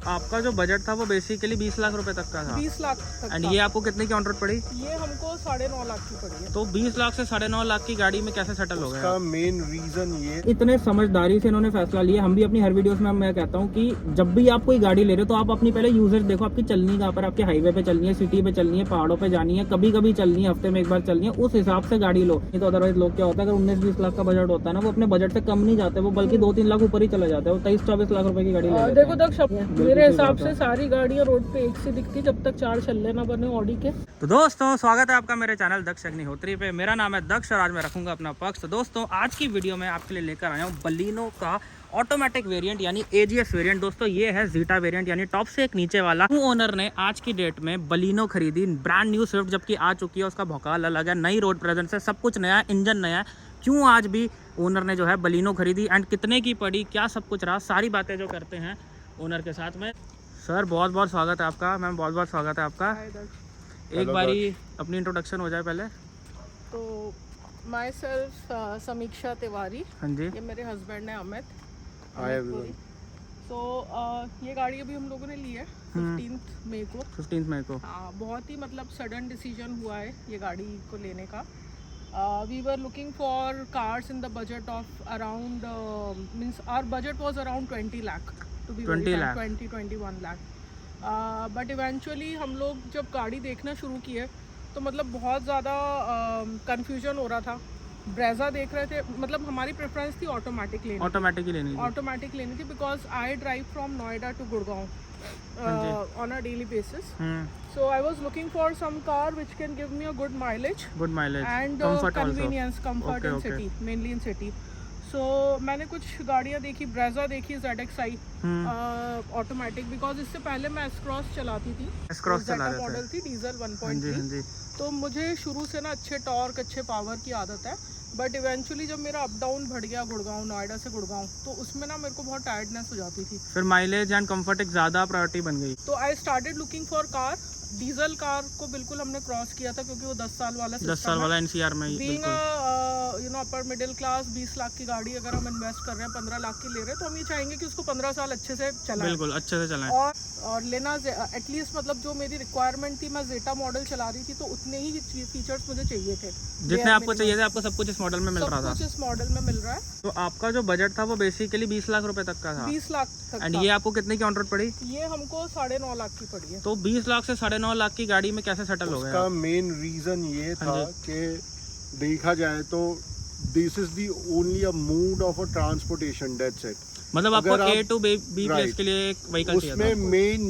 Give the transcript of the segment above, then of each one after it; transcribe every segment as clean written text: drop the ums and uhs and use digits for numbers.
आपका जो बजट था वो बेसिकली 20 लाख रुपए तक का था। 20 लाख तक एंड का। ये आपको कितने की ऑन रोड पड़ी? ये हमको 9.5 लाख की पड़ी है। तो 20 लाख से 9.5 लाख की गाड़ी में कैसे सेटल हो गए? उसका मेन रीजन ये, इतने समझदारी से इन्होंने फैसला लिया। हम भी अपनी हर वीडियोस में मैं कहता हूँ कि जब भी आप कोई गाड़ी ले रहे हो तो आप अपनी पहले यूजर्स देखो, आपकी चलनी कहाँ पर, आपके हाईवे पे चलनी है, सिटी पे चलनी है, पहाड़ों पे जानी है, कभी कभी चलनी है, हफ्ते में एक बार चलनी है, उस हिसाब से गाड़ी लो। नहीं तो अदरवाइज लोग क्या होता है, अगर 19-20 लाख का बजट होता है ना, वो अपने बजट से कम नहीं जाते, वो बल्कि 2-3 लाख ऊपर ही चले जाते हैं, वो 23-24 लाख रुपए की गाड़ी ले लेते हैं। देखो दक्ष, मेरे हिसाब से सारी गाड़ियाँ रोड पे एक सी दिखती जब तक 4 छल्ले ना बने ऑडी के। तो दोस्तों स्वागत है आपका मेरे चैनल दक्ष अग्निहोत्री पे। मेरा नाम है दक्ष और आज मैं रखूंगा अपना पक्ष। तो दोस्तों आज की वीडियो में आपके लिए लेकर आया हूँ बलिनो का ऑटोमेटिक वेरिएंट यानी AGS वेरिएंट। दोस्तों ये है जीटा वेरिएंट यानी टॉप से एक नीचे वाला। ओनर ने आज की डेट में बलिनो खरीदी, ब्रांड न्यू स्विफ्ट जबकि आ चुकी है, उसका भौकाल अलग है, नई रोड प्रेजेंस है, सब कुछ नया, इंजन नया है। क्यों आज भी ओनर ने जो है बलिनो खरीदी एंड कितने की पड़ी, क्या सब कुछ रहा, सारी बातें जो करते हैं ओनर के साथ में। सर बहुत बहुत स्वागत है आपका, मैम बहुत बहुत स्वागत है आपका। एक बारी अपनी इंट्रोडक्शन हो जाए पहले। तो माई सेल्फ समीक्षा तिवारी। हाँ जी। ये मेरे हस्बैंड है अमित। तो ये गाड़ी अभी हम लोगों ने ली है 15 मई को। 15 मई को। हाँ, बहुत ही मतलब सडन डिसीजन हुआ है ये गाड़ी को लेने का। We were looking for cars in the budget of around means our budget was around 20 lakh to be 21 lakh. But eventually हम लोग जब गाड़ी देखना शुरू किए तो मतलब बहुत ज़्यादा कंफ्यूजन हो रहा था। ब्रेजा देख रहे थे, मतलब हमारी प्रेफरेंस थी ऑटोमेटिक लेनी थी because I drive from Noida to Gurgaon on a daily basis. So I was looking for some car which can give me a good mileage and convenience, comfort in city, mainly in city. So मैंने कुछ गाड़ियाँ देखी, Brezza देखी, ZXi automatic, because इससे पहले मैं S-Cross चलाती थी, मॉडल थी डीजल 1.3। तो मुझे शुरू से ना अच्छे टॉर्क, अच्छे पावर की आदत है। बट इवेंचुअली जब मेरा अप डाउन बढ़ गया गुड़गांव, नोएडा से गुड़गांव, तो उसमें ना मेरे को बहुत टायर्डनेस हो जाती थी। फिर माइलेज एंड कंफर्ट एक ज़्यादा प्रायोरिटी बन गई। तो I started looking for car. Diesel car को बिल्कुल हमने क्रॉस किया था क्योंकि वो 10 साल वाला NCR में being you know upper middle class, 20 lakh की गाड़ी अगर हम इन्वेस्ट कर रहे हैं, 15 लाख की ले रहे हैं, तो हम ये चाहेंगे कि उसको 15 साल अच्छे से चलाएं, बिल्कुल अच्छे से चलाएं। और लेना एटलीस्ट मतलब जो मेरी रिक्वायरमेंट थी, मैं जेटा मॉडल चला रही थी तो उतने ही फीचर्स मुझे चाहिए थे जितने आपको चाहिए थे। आपको सब कुछ इस मॉडल में मिल रहा था। सब कुछ इस मॉडल में मिल रहा है। तो आपका जो बजट था वो बेसिकली 20 लाख रुपए तक का था। 20 लाख तक। एंड ये आपको कितने की ऑन रोड पड़ी? ये हमको 9.5 लाख की पड़ी है। तो 20 लाख से 9.5 लाख की गाड़ी में कैसे सेटल हो गया? उसका मेन रीजन ये था कि देखा जाए तो this is the only a mode of a transportation, that's it. मतलब आपको A to B प्लेस के लिए एक व्हीकल चाहिए था। उसमें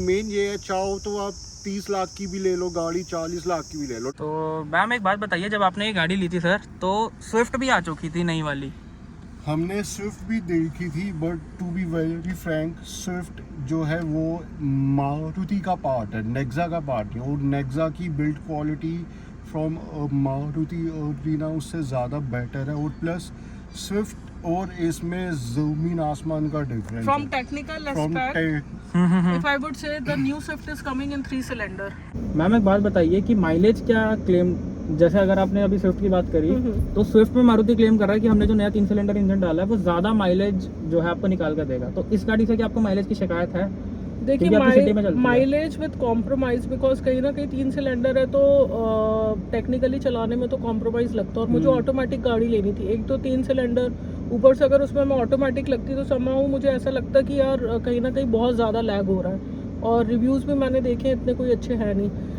मेन ये है, चाहो तो आप 30 लाख की भी ले लो गाड़ी, 40 लाख की भी ले लो। तो मैम एक बात बताइए, जब आपने ये गाड़ी ली थी सर तो स्विफ्ट भी आ चुकी थी नई वाली? हमने स्विफ्ट भी देखी थी, but to be very frank, Swift जो है वो मारुति का पार्ट है, नेक्सा का पार्ट नहीं। और नेक्सा की build quality from Maruti Arena उससे ज़्यादा बेटर है। और प्लस स्विफ्ट और इसमें ज़मीन आसमान का difference from technical aspect, if I would say the new Swift is coming in 3 cylinder. Ma'am एक बात बताइए कि माइलेज क्या क्लेम, जैसे अगर आपने अभी स्विफ्ट की बात करी तो स्विफ्ट में मारुति क्लेम कर रहा है कि हमने जो नया 3 सिलेंडर इंजन डाला है वो ज़्यादा माइलेज जो है आपको निकाल कर देगा। तो इस गाड़ी से क्या आपको माइलेज की शिकायत है? देखिए माइलेज विद कॉम्प्रोमाइज, बिकॉज कहीं ना कहीं 3 सिलेंडर है तो टेक्निकली चलाने में तो कॉम्प्रोमाइज लगता है। और मुझे ऑटोमेटिक गाड़ी लेनी थी, एक तो 3 सिलेंडर, ऊपर से अगर उसमें मैं ऑटोमेटिक लगती तो समहाउ मुझे ऐसा लगता कि यार कहीं ना कहीं बहुत ज़्यादा लैग हो रहा है। और रिव्यूज़ भी मैंने देखे, इतने कोई अच्छे हैं नहीं।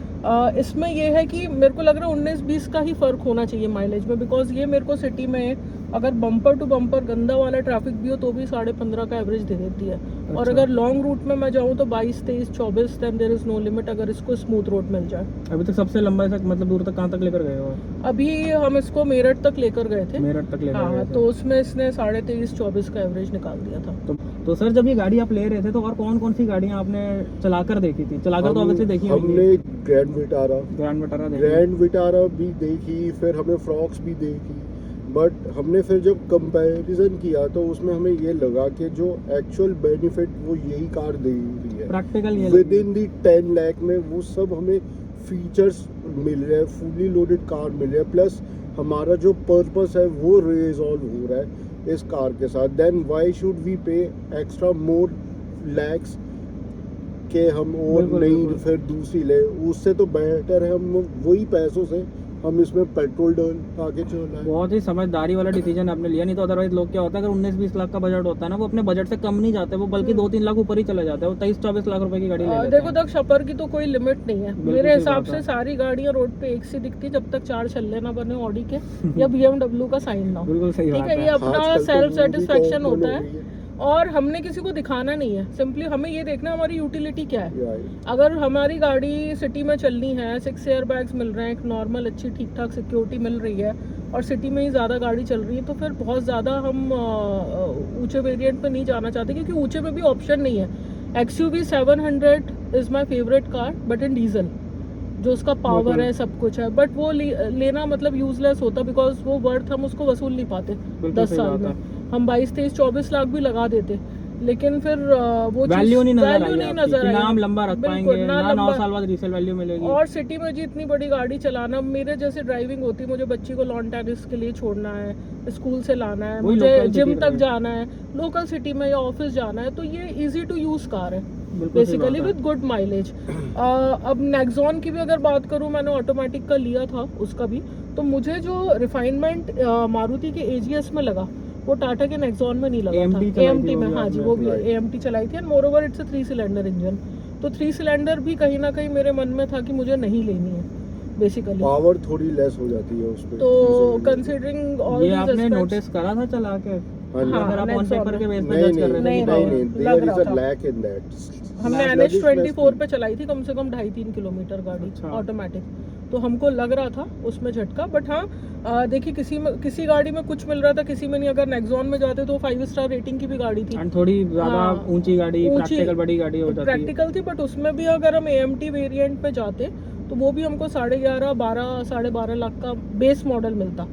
इसमें यह है कि मेरे को लग रहा है 19-20 का ही फ़र्क होना चाहिए माइलेज में, बिकॉज ये मेरे को सिटी में अगर बम्पर टू बम्पर गंदा वाला ट्रैफिक भी हो तो भी 15.5 का एवरेज दे देती है। अच्छा। और अगर लॉन्ग रूट में मैं जाऊँ तो 22, 23, 24, then there is no limit अगर इसको स्मूथ रोड मिल जाए। अभी तक सबसे लंबा तक मतलब दूर तक कहाँ तक लेकर गए हो? अभी हम इसको मेरठ तक लेकर गए थे। मेरठ तक लेकर गए थे। तो उसमें इसने 23.5, 24 का एवरेज निकाल दिया था। तो सर जब ये गाड़ी आप ले रहे थे तो और कौन कौन सी गाड़ियाँ आपने चलाकर देखी थी? चलाकर तो ऑब्वियसली देखी होगी। हमने ग्रैंड विटारा भी देखी, फिर हमने फ्रॉक्स भी देखी। बट हमने फिर जब कंपैरिजन किया तो उसमें हमें ये लगा कि जो एक्चुअल बेनिफिट वो यही कार दे रही है, प्रैक्टिकल विद इन दी 10 लाख में वो सब हमें फीचर्स मिल रहे हैं, फुली लोडेड कार मिल रहा है, प्लस हमारा जो पर्पस है वो रिजॉल्व हो रहा है इस कार के साथ। देन व्हाई शुड वी पे एक्स्ट्रा मोर लैक्स के हम और बिल्कुल, नई बिल्कुल। फिर दूसरी ले, उससे तो बेहतर है हम वही पैसों से हम इसमें पेट्रोल डाल आगे चला है। बहुत ही समझदारी वाला डिसीजन आपने लिया, नहीं तो अदरवाइज लोग क्या होता है, अगर 19-20 लाख का बजट होता है ना, वो अपने बजट से कम नहीं जाते, वो बल्कि 2-3 लाख ऊपर ही चले जाते हैं, वो 23-24 लाख रुपए की गाड़ी ले लेते देखो हैं। दक्ष, अपर की तो कोई लिमिट नहीं है बिल्कुल मेरे सही हिसाब बात से। है। सारी गाड़ियां रोड पे एक सी दिखती जब तक 4 छल्ले ना बने ऑडी के या BMW का साइन ना हो। बिल्कुल सही ठीक बात है, ये है। अपना आजकल तो सेल्फ वो भी सेटिस्फेक्शन कॉमन होता हो है गई है। और हमने किसी को दिखाना नहीं है, सिंपली हमें ये देखना हमारी यूटिलिटी क्या है। Right. अगर हमारी गाड़ी सिटी में चलनी है, 6 एयर बैग्स मिल रहे हैं, एक नॉर्मल अच्छी ठीक ठाक सिक्योरिटी मिल रही है और सिटी में ही ज़्यादा गाड़ी चल रही है, तो फिर बहुत ज़्यादा हम ऊंचे वेरिएंट पे नहीं जाना चाहते, क्योंकि ऊंचे में भी ऑप्शन नहीं है। XUV 700 is my favourite car, but in diesel, जो उसका पावर बिल्कुल। है, सब कुछ है, बट वो लेना मतलब यूजलेस होता, बिकॉज वो वर्थ हम उसको वसूल नहीं पाते बिल्कुल 10 सही साल बात में। है। हम 22, 23, 24 लाख भी लगा देते, लेकिन फिर वो वैल्यू नहीं नजर आई वैल्यू नहीं आपकी, नजर कि आई। ना हम लंबा रख बिल्कुल, पाएंगे, ना 9 लंबा। साल बाद रीसेल वैल्यू मिलेगी। और सिटी में जी इतनी बड़ी गाड़ी चलाना, मेरे जैसे ड्राइविंग होती, मुझे बच्ची को लॉन टेनिस के लिए छोड़ना है, स्कूल से लाना है, वही मुझे local जिम city तक ड्राइव। जाना है, लोकल सिटी में या ऑफिस जाना है, तो ये इजी टू यूज कार है बिल्कुल सही बेसिकली, बात है। With good mileage. अब नेक्सॉन की भी अगर बात करूं, मैंने ऑटोमेटिक का लिया था उसका भी, तो मुझे जो रिफाइनमेंट मारुति के AGS में लगा, वो टाटा के नेक्सॉन में नहीं लगा AMT था। चलाई थी AMT वो में, भी हाँ जी, आपने, वो भी right. AMT चलाई थी, and more over it's a 3 cylinder engine. तो 3 सिलेंडर भी कहीं ना कहीं मेरे मन में था कि मुझे नहीं लेनी है बेसिकली। पावर थोड़ी लेस हो जाती है उसमें। तो कंसिडरिंग ऑल ये आपने नोटिस करा था चला के, हाँ जी। हाँ, अगर आप ऑन Nexon पेपर के बेस पे नहीं जज कर रहे थे नहीं, कि नहीं power- नहीं, लग देयर रहा इज अ था। Lack in that. हमने NH24 पे चलाई थी, कम से कम 2.5-3 किलोमीटर गाड़ी अच्छा। ऑटोमेटिक, तो हमको लग रहा था उसमें झटका। बट हाँ, देखिए किसी गाड़ी में कुछ मिल रहा था, किसी में नहीं। अगर नेक्सॉन में जाते तो 5 स्टार रेटिंग की भी गाड़ी थी, एंड थोड़ी ज्यादा हाँ, ऊंची गाड़ी, ऊंची- प्रैक्टिकल बड़ी गाड़ी हो जाती है। प्रैक्टिकल थी, बट उसमें भी अगर हम AMT वेरिएंट पे जाते तो वो भी हमको 11.5, 12, 12.5 लाख का बेस मॉडल मिलता।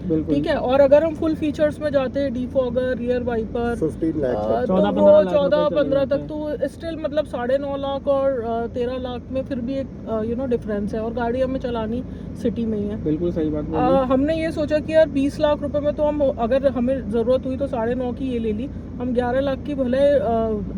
बिल्कुल ठीक है, और अगर हम फुल फीचर्स में जाते, डिफॉगर, रियर वाइपर, 15 लाख तो 14-15 वो लाख 14-15 रुपए तक तो स्टिल मतलब 9.5 लाख और 13 लाख में फिर भी एक डिफरेंस है, और गाड़ी हमें चलानी सिटी में ही है। बिल्कुल सही बात बोली। हमने ये सोचा कि यार 20 लाख रुपए में तो हम, अगर हमें ज़रूरत हुई तो 9.5 की ये ले ली, हम 11 लाख की भले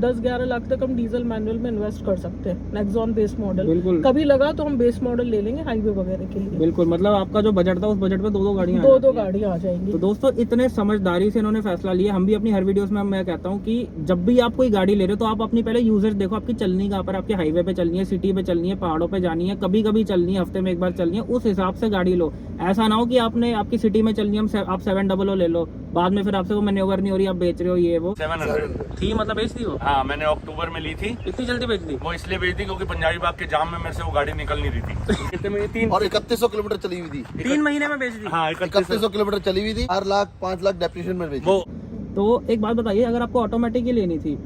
10-11 लाख तक हम डीजल मैनुअल में इन्वेस्ट कर सकते हैं, नेक्सॉन बेस मॉडल। बिल्कुल कभी लगा तो हम बेस मॉडल ले लेंगे हाईवे वगैरह के लिए, बिल्कुल, मतलब आपका जो बजट था उस बजट पे 2 गाड़ियां आ दो जाती हैं। गाड़ियाँ आ जाएंगी। तो दोस्तों इतने समझदारी से इन्होंने फैसला लिया। हम भी अपनी हर वीडियोस में मैं कहता हूँ कि जब भी आप कोई गाड़ी ले रहे हो तो आप अपनी पहले यूजर्स देखो, आपकी चलनी कहाँ पर, आपकी हाईवे पे चलनी है, सिटी पे चलनी है, पहाड़ों पे जानी है, कभी कभी चलनी है, हफ्ते में एक बार चलनी है, उस हिसाब से गाड़ी लो। ऐसा ना हो कि आपने आपकी सिटी में चलनी है, आप 700 ले लो, बाद में फिर आपसे वो मैन्योवर नहीं हो रही, आप बेच रहे हो ये वो। 700 थी मतलब बेच दी हो? हाँ, मैंने अक्टूबर में ली थी। इतनी जल्दी बेच दी? वो इसलिए बेच दी क्योंकि पंजाबी बाग के जाम में मेरे से वो गाड़ी निकल नहीं रही थी। कितने में? 3 और 3100 किलोमीटर चली हुई थी। 3 महीने में बेच दी? हाँ, 3100 किलोमीटर चली हुई थी, 4 लाख 5 लाख डेप्रिसिएशन में बेची। वो तो एक बात बताइए, अगर आपको ऑटोमेटिक ही लेनी थी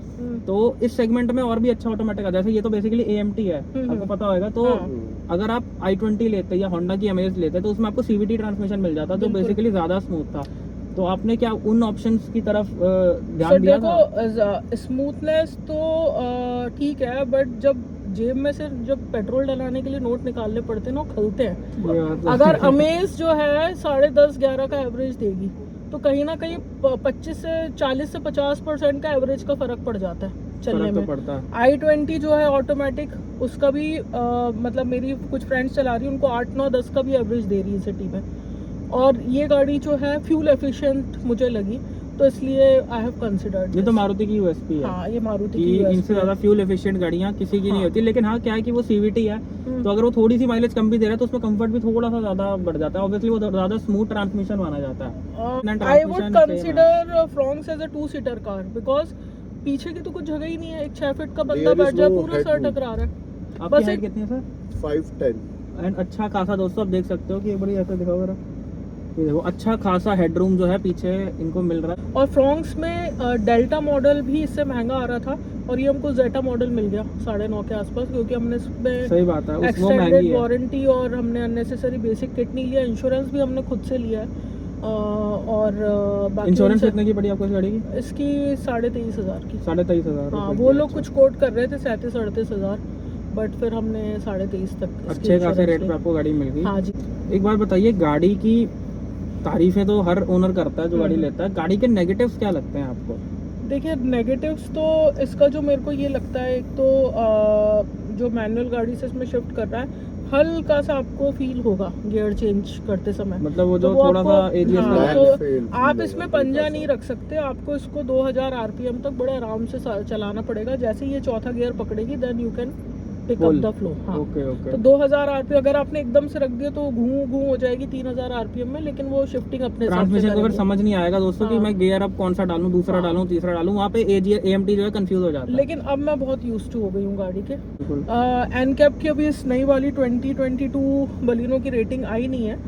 तो इस सेगमेंट में और भी अच्छा ऑटोमेटिक है, जैसे ये तो बेसिकली AMT है, आपको पता होगा। तो अगर आप i20 लेते या होंडा की Amaze लेते तो उसमें आपको CVT ट्रांसमिशन मिल जाता, जो बेसिकली ज्यादा स्मूथ था। तो आपने क्या उन ऑप्शंस की तरफ ध्यान दिया था? देखो, स्मूथनेस तो ठीक है, बट जब जेब में से जब पेट्रोल डलाने के लिए नोट निकालने पड़ते हैं ना, वो खलते हैं। ये बात तो- अगर अमेज जो है 10.5-11 का एवरेज देगी, तो कहीं ना कहीं 25 से 40 से 50% का एवरेज का फर्क पड़ जाता है चलने फर्क तो में। पड़ता है। i20 जो है ऑटोमेटिक, उसका भी मतलब मेरी कुछ फ्रेंड्स चला रही है, उनको 8, 9, 10 का भी एवरेज दे रही है सिटी में। और ये गाड़ी जो है फ्यूल एफिशिएंट मुझे लगी, तो इसलिए आई हैव कंसिडर्ड। ये तो मारुति की USP है हाँ, ये मारुति कि की USP इनसे ज्यादा फ्यूल एफिशिएंट गाड़ियां किसी की नहीं होती। लेकिन हाँ, क्या है कि वो CVT है, तो अगर वो थोड़ी सी माइलेज कम भी दे रहा है तो उसमें कंफर्ट भी थोड़ा सा ज्यादा बढ़ जाता है। ऑब्वियसली वो ज्यादा स्मूथ ट्रांसमिशन माना जाता है। I would consider Fronx as a two seater car, because पीछे की तो कुछ जगह ही नहीं है। एक 6 फीट का बंदा There is बैठ जाए, no पूरा सर headroom. टकरा रहा है। आपकी बस हाइट एक- कितनी है सर? 5'10". एंड अच्छा खासा दोस्तों आप देख सकते हो कि एक बड़ी ऐसे दिखाओ जरा, ये देखो अच्छा खासा हेडरूम जो है पीछे इनको मिल रहा है। और फ्रॉन्क्स में डेल्टा मॉडल भी इससे महंगा आ रहा था, और ये हमको जेटा मॉडल मिल गया 9.5 के आसपास, क्योंकि हमने इसमें सही बात है, वो महंगी एक्सटेंडेड है। वारंटी और हमने अननेसेसरी बेसिक किट नहीं लिया। इंश्योरेंस भी हमने खुद से लिया है। और बाकी इंश्योरेंस उनसे- कितने की पड़ी आपको इस गाड़ी की? इसकी 23,500 की। 23,500 हाँ, रुपए वो की। लोग कुछ कोट कर रहे थे 37-38,000, बट फिर हमने 23,500 तक इसकी अच्छे खासे insurance रेट ली। पे आपको गाड़ी मिल गई। हाँ जी। एक बात बताइए, गाड़ी की तारीफें तो हर ओनर करता है जो गाड़ी हम्म। लेता है, गाड़ी के नेगेटिव्स क्या लगते हैं आपको? देखिए नेगेटिव्स तो इसका जो मेरे को ये लगता है, एक तो जो मैनुअल गाड़ी से इसमें शिफ्ट कर रहा है, हल्का सा आपको फील होगा गियर चेंज करते समय, मतलब वो जो तो थोड़ा सा AGS हाँ, लगा तो feel आप इसमें पंजा नहीं रख सकते, आपको इसको 2000 RPM तक बड़े आराम से चलाना पड़ेगा। जैसे ही ये चौथा गियर पकड़ेगी then you can pick up the flow. हाँ, ओके ओके। तो 2000 RPM अगर आपने एकदम से रख दिया तो घूम घूम हो जाएगी 3000 RPM में, लेकिन वो शिफ्टिंग अपने हिसाब से ट्रांसमिशन को फिर करेंगे। समझ नहीं आएगा दोस्तों कि हाँ। मैं गियर अब कौन सा डालूं, दूसरा हाँ। डालूं, तीसरा डालूं, वहाँ पे AMT जो है कंफ्यूज हो जाता है। लेकिन अब मैं बहुत यूज्ड टू हो गई हूँ गाड़ी के। बिल्कुल। एनकैप की अभी इस नई वाली 2022 बलिनो की रेटिंग आई नहीं है,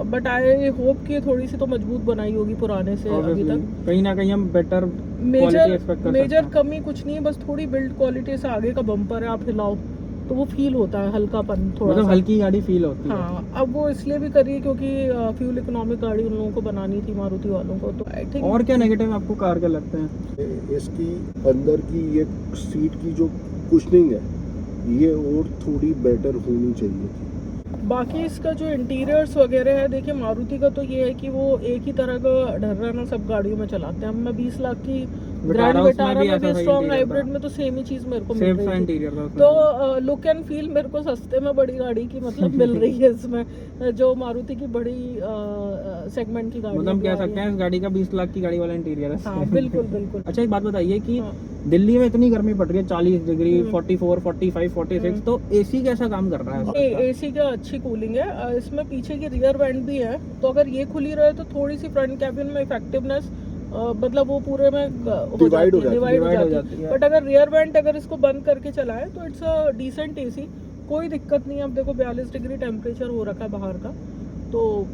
बट आई होप कि थोड़ी सी तो मजबूत बनाई होगी पुराने से अभी Obviously, तक। कहीं ना कहीं हम बेटर मेजर एक्सपेक्ट कर मेजर सकते हैं। कमी कुछ नहीं है, बस थोड़ी बिल्ड क्वालिटी से आगे का बम्पर है, आप हिलाओ तो वो फील होता है हल्कापन थोड़ा मतलब सा। हल्की गाड़ी फील होती है। हाँ, अब वो इसलिए भी करी है क्योंकि फ्यूल इकोनॉमिक गाड़ी उन लोगों को बनानी थी, मारुति वालों को, तो आई थिंक। और क्या नेगेटिव आपको कार के लगते हैं? इसकी अंदर की ये सीट की जो कुशनिंग है ये और थोड़ी बेटर होनी चाहिए थी। बाकी इसका जो इंटीरियर्स वगैरह है, देखिए मारुति का तो ये है कि वो एक ही तरह का ढर्राना सब गाड़ियों में चलाते हैं। अब मैं 20 लाख की ग्रैंड विटारा में भी स्ट्रॉन्ग हाइब्रिड में तो सेम ही चीज मेरे को मिल सेफ सा रही थी। इंटीरियर था उसमें। तो लुक एंड फील मेरे को सस्ते में बड़ी गाड़ी की मतलब मिल रही है इसमें, जो मारुति की बड़ी सेगमेंट की गाड़ी मतलब कह सकते हैं इस गाड़ी का 20 लाख की गाड़ी वाला इंटीरियर है। हाँ, बिल्कुल बिल्कुल। अच्छा, एक बात बताइए कि हाँ। दिल्ली में इतनी गर्मी पड़ रही है, 40 डिग्री, 44, 45, 46, तो AC कैसा काम कर रहा है? एसी का अच्छी कूलिंग है। इसमें पीछे की रियर वेंट भी है, तो अगर ये खुली रहे तो थोड़ी सी फ्रंट कैबिन में इफेक्टिवनेस मतलब वो पूरे में डिवाइड हो जाती है। बट अगर रियर वेंट अगर इसको बंद करके चलाएं तो इट्स अ डिसेंट एसी, कोई दिक्कत नहीं है। अब देखो 42 डिग्री टेम्परेचर हो रखा है बाहर का, तो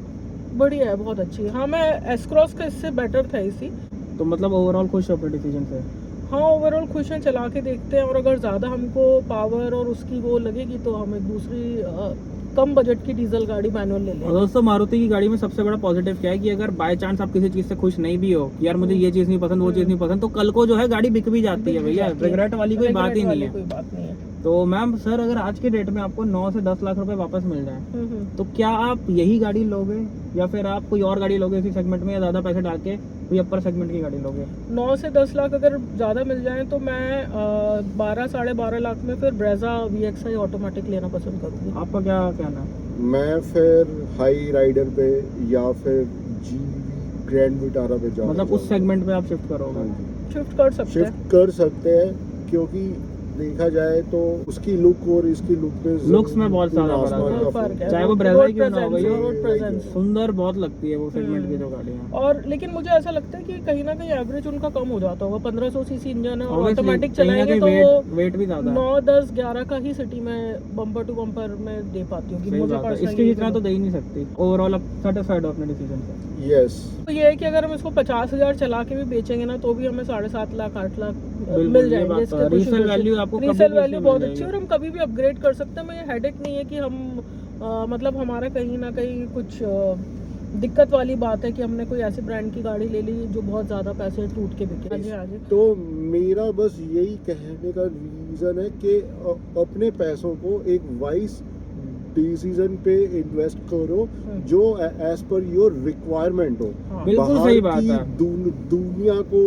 बढ़िया है, बहुत अच्छी है। हाँ, मैं एस क्रॉस का इससे बेटर था एसी। तो मतलब ओवरऑल खुश हो अपने डिसीजन से? हाँ, ओवरऑल खुश हैं, चला के देखते हैं, और अगर ज़्यादा हमको पावर और उसकी वो लगेगी तो हम एक दूसरी कम बजट की डीजल गाड़ी मैनुअल ले और लेंगे। दोस्तों मारुति की गाड़ी में सबसे बड़ा पॉजिटिव क्या है कि अगर बाय चांस आप किसी चीज से खुश नहीं भी हो कि यार मुझे ये चीज नहीं पसंद, वो चीज नहीं पसंद, तो कल को जो है गाड़ी बिक भी जाती है भैया, रिग्रेट वाली कोई बात ही नहीं है। कोई बात नहीं है। तो मैम सर, अगर आज के डेट में आपको 9 से 10 लाख रुपए वापस मिल जाए तो क्या आप यही गाड़ी लोगे या फिर आप कोई और गाड़ी लोगे इसी सेगमेंट में, या ज्यादा पैसे डाल के कोई अपर सेगमेंट की गाड़ी लोगे? 9 से 10 लाख अगर ज़्यादा मिल जाए तो मैं 12 साढ़े 12 लाख में फिर ब्रेजा VXI ऑटोमेटिक लेना पसंद करूँगी। आपका क्या कहना है? मैं फिर हाई राइडर पे या फिर जी ग्रैंड विटारा पे जाऊंगा। मतलब उस सेगमेंट पे आप शिफ्ट करोगे? शिफ्ट कर सकते हैं। शिफ्ट कर सकते हैं, क्योंकि देखा जाए तो उसकी लुक और इसकी लुक में लुक्स में बहुत ज्यादा फर्क है। बहुत फर्क है। चाहे वो रोड ब्रेजा ही क्यों ना हो presence, गई हो, रोड presence। सुंदर बहुत लगती है वो सेगमेंट की जो गाड़ियाँ। और लेकिन मुझे ऐसा लगता है कि कहीं ना कहीं एवरेज उनका कम हो जाता होगा। 1500 सीसी इंजन है और Obviously, ऑटोमेटिक कहीं ना चलाएंगे कहीं तो वो वेट भी ज्यादा है। 9, 10, 11 का ही सिटी में बम्पर टू बम्पर में दे पाती होगी। सही मुझे बात है, personally इसके ये जितना तो दे ही नहीं सकती। ओवरऑल आप सेटिस्फाइड हो अपने डिसीजन से? यस। तो ये है कि अगर हम इसको 50,000 चला के भी बेचेंगे ना तो भी हमें 7.5 लाख 8 लाख बिल्कुल, मिल ये जाएंगे। बात तो है। रीसेल वैल्यू आपको कभी रीसेल भी वैल्यू मिल बहुत जाएगी। अच्छी है और हम कभी भी अपग्रेड कर सकते हैं। हमें हेडेक नहीं है कि हम मतलब हमारा कहीं ना कहीं कुछ दिक्कत वाली बात है कि हमने कोई ऐसी ब्रांड की गाड़ी ले ली जो बहुत ज़्यादा पैसे टूट के बिके। आगे आगे तो मेरा बस यही कहने का रीज़न है कि अपने पैसों को एक वाइज डिसीजन पे इन्वेस्ट करो जो एज पर योर रिक्वायरमेंट हो। हाँ। बिल्कुल बाहर सही बात की है। दुनिया को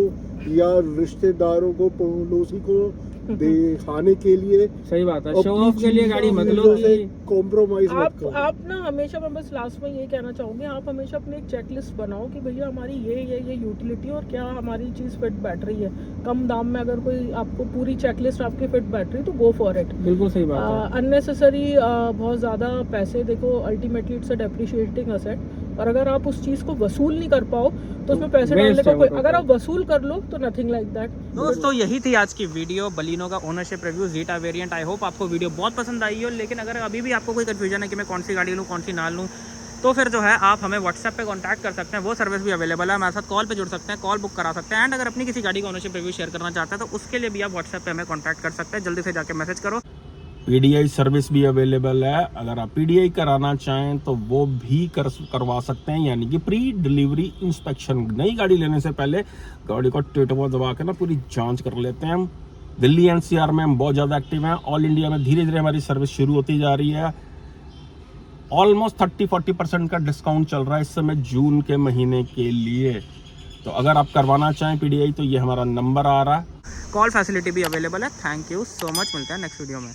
या रिश्तेदारों को, पड़ोसी को दिखाने के लिए सही बात है, शो ऑफ के लिए गाड़ी मत लो कि कॉम्प्रोमाइज मत आप करो। आप ना हमेशा, मैं बस लास्ट में ये कहना चाहूँगी, आप हमेशा अपनी एक चेकलिस्ट बनाओ कि भैया हमारी ये यूटिलिटी और क्या हमारी चीज़ फिट बैठ रही है। कम दाम में अगर कोई आपको पूरी चेकलिस्ट आपकी फिट बैठ रही तो गो फॉर इट। बिल्कुल सही बात है। अननेसेसरी बहुत ज़्यादा पैसे, देखो ultimately it's a depreciating asset, और अगर आप उस चीज़ को वसूल नहीं कर पाओ तो उसमें पैसे waste डालने का है वो कोई, तो। अगर आप वसूल कर लो तो नथिंग लाइक दैट। दोस्तों यही थी आज की वीडियो, बलिनो का ownership review zeta variant. I hope आपको वीडियो बहुत पसंद आई हो, लेकिन अगर अभी भी आपको कोई कन्फ्यूजन है कि मैं कौन सी गाड़ी लूँ, कौन सी ना लूँ, तो फिर जो है आप हमें व्हाट्सएप पे कांटेक्ट कर सकते हैं, वो सर्विस भी अवेलेबल है। हमारे साथ कॉल पे जुड़ सकते हैं, कॉल बुक करा सकते हैं, एंड अगर अपनी किसी गाड़ी का ओनरशिप रिव्यू शेयर करना चाहते हैं तो उसके लिए भी आप व्हाट्सएप पे हमें कांटेक्ट कर सकते हैं। जल्दी से जाके मैसेज करो। PDI सर्विस भी अवेलेबल है, अगर आप PDI कराना चाहें तो वो भी करवा सकते हैं, यानी कि प्री डिलीवरी इंस्पेक्शन। नई गाड़ी लेने से पहले गाड़ी को टेटवा दबा के ना पूरी जांच कर लेते हैं हम। दिल्ली NCR में हम बहुत ज़्यादा एक्टिव हैं, ऑल इंडिया में धीरे धीरे हमारी सर्विस शुरू होती जा रही है। ऑलमोस्ट 30-40% का डिस्काउंट चल रहा है इस समय जून के महीने के लिए। तो अगर आप करवाना चाहें PDI तो ये हमारा नंबर आ रहा है। कॉल फैसिलिटी भी अवेलेबल है। थैंक यू सो मच, मिलते हैं नेक्स्ट वीडियो में।